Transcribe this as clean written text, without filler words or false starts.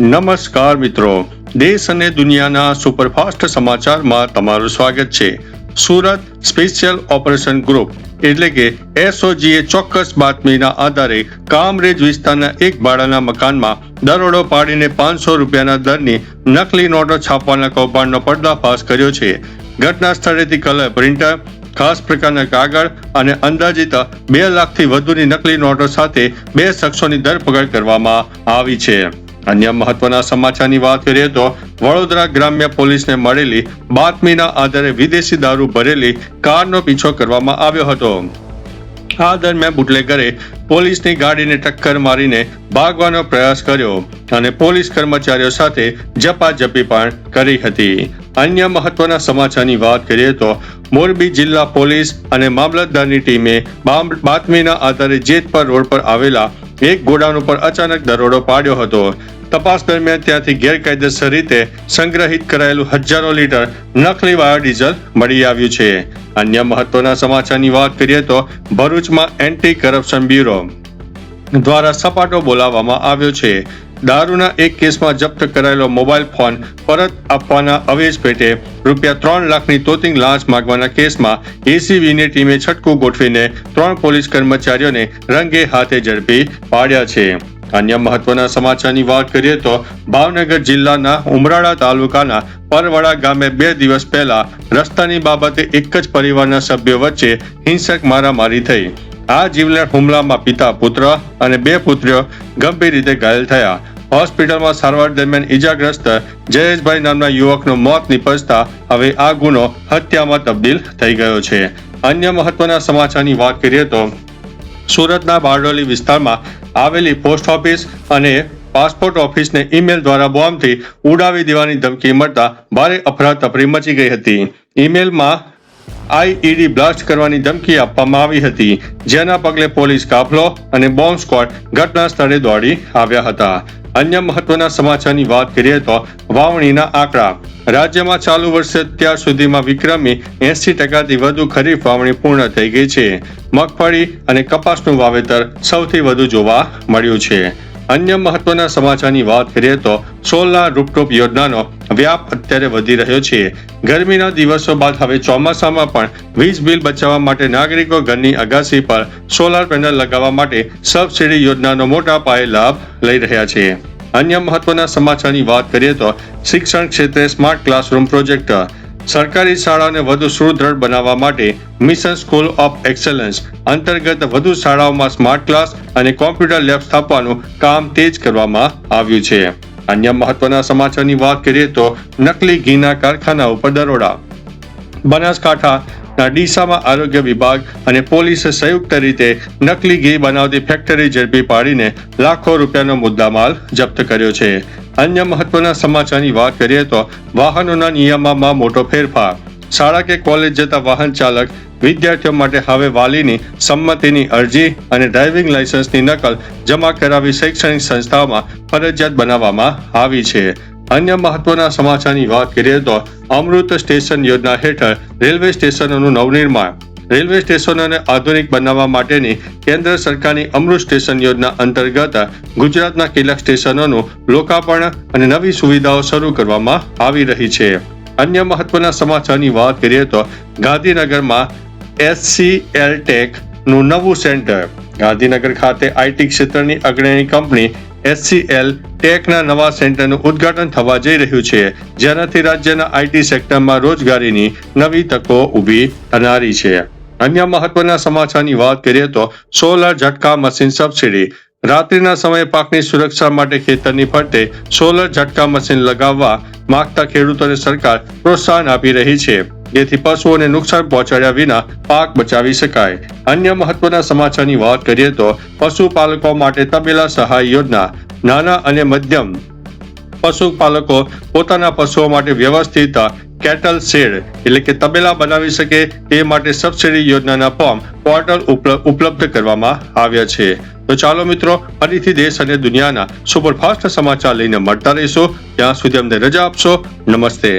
નમસ્કાર મિત્રો, દેશ અને દુનિયાના સુપરફાસ્ટ સમાચારમાં તમારું સ્વાગત છે। સુરત સ્પેશિયલ ઓપરેશન ગ્રુપ એટલે કે એસઓજીએ ચોક્કસ બાતમીના આધારે કામરેજ વિસ્તારના એક ભાડાના મકાનમાં દરોડો પાડીને 500 રૂપિયાના દરની નકલી નોટો છાપવાના કૌભાંડનો પર્દાફાશ કર્યો છે। ઘટના સ્થળેથી કલર પ્રિન્ટર, ખાસ પ્રકારના કાગળ અને અંદાજિત 2 લાખથી વધુની નકલી નોટો સાથે 2 શખ્સોની ધરપકડ કરવામાં આવી છે। અન્ય મહત્વના સમાચારની વાત કરીએ તો વડોદરા ગ્રામ્ય પોલીસને મળેલી બાતમીના આધારે વિદેશી દારૂ ભરેલી કારનો પીછો કરવામાં આવ્યો હતો। આ દરમિયાન બુટલેગરે પોલીસની ગાડીને ટક્કર મારીને ભાગવાનો પ્રયાસ કર્યો અને પોલીસ કર્મચારીઓ સાથે ઝપાઝપી પણ કરી હતી। અન્ય મહત્વના સમાચારની વાત કરીએ તો મોરબી જિલ્લા પોલીસ અને મામલતદારની ટીમે બાતમીના આધારે જેતપર રોડ પર આવેલા એક ગોડાઉન ઉપર અચાનક દરોડો પાડ્યો હતો। તપાસ દરમિયાન ત્યાંથી ગેરકાયદેસર રીતે સંગ્રહિત કરાયેલું હજારો લીટર નકલી બાયોડીઝલ મળી આવ્યું છે। અન્ય મહત્વના સમાચારની વાત કરીએ તો ભરૂચમાં એન્ટી કરપ્શન બ્યુરો દ્વારા સપાટો બોલાવવામાં આવ્યો છે। દારૂના એક કેસમાં જપ્ત કરાયેલો મોબાઈલ ફોન પરત આપવાના અવેજ પેટે ₹3 લાખની તોતિંગ લાંચ માંગવાના કેસમાં એસીબીની ટીમે છટકું ગોઠવીને 3 પોલીસ કર્મચારીઓને રંગે હાથે ઝડપી પાડ્યા છે। અન્ય મહત્વના સમાચારની વાત કરીએ તો ભાવનગર જિલ્લાના ઉમરાળા તાલુકાના પરવડા ગામે 2 દિવસ પહેલા રસ્તાની બાબતે એક જ પરિવારના સભ્યો વચ્ચે હિંસક મારામારી થઈ। આ જીવલેણ હુમલામાં પિતા, પુત્ર અને 2 પુત્રીઓ ગંભીર રીતે ઘાયલ થયા। હોસ્પિટલમાં સારવાર દરમિયાન ઈજાગ્રસ્ત જયેશભાઈ નામના યુવકનું મોત નિપજતા હવે આ ગુનો હત્યામાં તબદીલ થઈ ગયો છે। અન્ય મહત્વના સમાચારની વાત કરીએ તો સુરતના બારડોલી વિસ્તારમાં આવેલી પોસ્ટ ઓફિસ અને પાસપોર્ટ ઓફિસને ઈમેલ દ્વારા બોમ્બથી ઉડાવી દેવાની ધમકી મળતા ભારે અફરાતફરી મચી ગઈ હતી। ઈમેલમાં આઈઈડી બ્લાસ્ટ કરવાની ધમકી આપવામાં આવી હતી, જેના પગલે પોલીસ કાફલો અને બોમ્બ સ્ક્વોડ ઘટના સ્થળે દોડી આવ્યા હતા। અન્ય મહત્વના સમાચારની વાત કરીએ તો વાવણીના આંકડા રાજ્યમાં ચાલુ વર્ષે અત્યાર સુધીમાં વિક્રમી 80%થી વધુ ખરીફ વાવણી પૂર્ણ થઈ ગઈ છે। મગફળી અને કપાસનું વાવેતર સૌથી વધુ જોવા મળ્યું છે। અન્ય મહત્વના સમાચારની વાત કરીએ તો સોલાર રૂફટોપ યોજનાનો વ્યાપ અત્યારે વધી રહ્યો છે। ગરમીના દિવસો બાદ હવે ચોમાસામાં પણ વીજ બિલ બચાવવા માટે નાગરિકો ઘરની અગાસી પર સોલાર પેનલ લગાવવા માટે સબસિડી યોજનાનો મોટા પાયે લાભ લઈ રહ્યા છે। અન્ય મહત્વના સમાચારની વાત કરીએ તો શિક્ષણ ક્ષેત્રે સ્માર્ટ ક્લાસરૂમ પ્રોજેક્ટ સરકારી શાળાઓને વધુ સુદૃઢ બનાવવા માટે મિશન સ્કૂલ ઓફ એક્સેલન્સ અંતર્ગત વધુ શાળાઓમાં સ્માર્ટ ક્લાસ અને કોમ્પ્યુટર લેબ સ્થાપવાનું કામ તેજ કરવામાં આવ્યું છે। અન્ય મહત્વના સમાચારની વાત કરીએ તો નકલી ઘીના કારખાના ઉપર દરોડા બનાસકાંઠાના ડીસામાં આરોગ્ય વિભાગ અને પોલીસે સંયુક્ત રીતે નકલી ઘી બનાવતી ફેક્ટરી ઝડપી પાડીને લાખો રૂપિયાનો મુદ્દામાલ જપ્ત કર્યો છે। અન્ય મહત્વના સમાચારની વાત કરીએ તો વાહનોના નિયમમાં મોટો ફેરફાર। શાળા કે કોલેજ જતા વાહન ચાલક વિદ્યાર્થીઓ માટે હવે વાલીની સંમતિની અરજી અને ડ્રાઇવિંગ લાયસન્સની નકલ જમા કરાવી શૈક્ષણિક સંસ્થાઓમાં ફરજિયાત બનાવવામાં આવી છે। અન્ય મહત્વના સમાચારની વાત કરીએ તો અમૃત સ્ટેશન યોજના હેઠળ રેલવે સ્ટેશનોનું નવનિર્માણ। રેલવે સ્ટેશનોને આધુનિક બનાવવા માટેની કેન્દ્ર સરકારની અમૃત સ્ટેશન યોજના અંતર્ગત ગુજરાતના કેટલાક સ્ટેશનોનું લોકાર્પણ અને નવી સુવિધાઓ શરૂ કરવામાં આવી રહી છે। અન્ય મહત્વના સમાચારની વાત કરીએ તો ગાંધીનગરમાં HCL Tech નું નવું સેન્ટર। ગાંધીનગર ખાતે આઈટી ક્ષેત્રની અગ્રણી કંપની HCL Techના નવા સેન્ટરનું ઉદ્ઘાટન થવા જઈ રહ્યું છે, જેનાથી રાજ્યના આઈટી સેક્ટરમાં રોજગારીની નવી તકો ઊભી થનારી છે। અન્ય મહત્વના સમાચારની વાત કરીએ તો સોલાર ઝટકા મશીન સબસિડી। રાત્રિના સમયે પાકની સુરક્ષા માટે ખેતરની ફરતે સોલર ઝટકા મશીન લગાવવા માંગતા ખેડૂતોને સરકાર પ્રોત્સાહન આપી રહી છે, જેથી પશુઓને નુકસાન પહોંચાડ્યા વિના પાક બચાવી શકાય। અન્ય મહત્વના સમાચારની વાત કરીએ તો પશુપાલકો માટે તબેલા સહાય યોજના। નાના અને મધ્યમ પશુપાલકો પોતાના પશુઓ માટે વ્યવસ્થિત કેટલ શેડ એટલે કે તબેલા બનાવી શકે તે માટે સબસિડી યોજનાના ફોર્મ પોર્ટલ ઉપલબ્ધ કરવામાં આવ્યા છે। તો ચાલો મિત્રો, ફરીથી દેશ અને દુનિયાના સુપરફાસ્ટ સમાચાર લઈને મળતા રહીશું। ત્યાં સુધી અમને રજા આપશો। નમસ્તે।